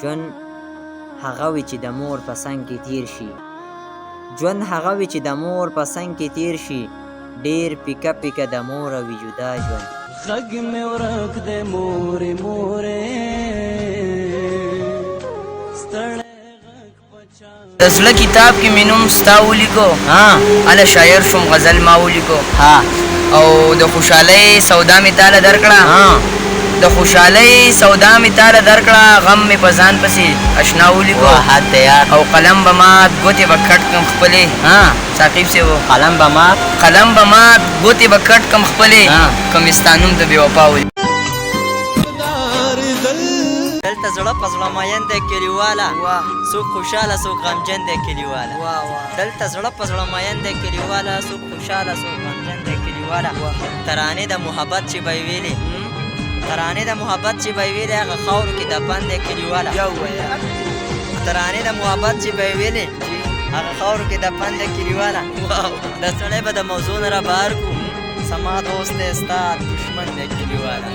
ژوند هغه وي چې د مور په څنګ کې تیر شي ژوند هغه وي چې د مور په څنګ کې تیر شي ډېر پیکه پیکه د موره وي جدا ژوند غږ مې ورک دی مورې مورې ستړی غږ په چا د زړه کتاب کې مې نوم ستا ولیکو هله شاعر شوم غزل ما ولیکو او د خوشحالۍ سودا مې تاله درکړه د خوشحالۍ سودا مې تاله درکړه غم مې په ځان پسې اشنا ولیکو او قلم به مات ګوتې به کټ کم خپلې ساقب صاحب قلم به مات ګوتې به کټ کم خپلې کمستانوم د بې وفا ولیکو دلته زړه په زړه مین دی کلیواله څوک خوشحاله څوک غمجن دی کلیواله دلته زړه په زړه مین دی کلیواله څوک خوشحاله څوک غمجن دی کلیواله ترانې د محبت چې به یې ویلې ترانې د محبت چې به یې ویلې هغه خاورو کې دفن دی کلیواله ترانې د محبت چې به یې ویلې هغه خاورو کې دفن دی کلیواله د سړی به د موضوع نه را بهر کړو زما دوست دی ستا دشمن دی کلیواله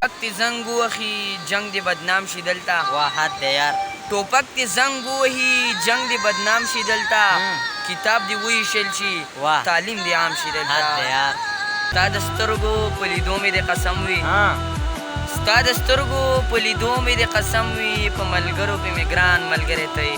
ټوپک تی زنګ ووهي جنګ دی بدنام شي دلته واحد دی یار ټوپک تی زنګ ووهي جنګ دی بدنام شي دلته کتاب دی ویشل شي تعلیم دی عام شي دلته ستا د سترګو په لیدو مې د قسم وي ستا د سترګو په لیدو مې د قسم وي په ملګرو کې مې ګران ملګری ته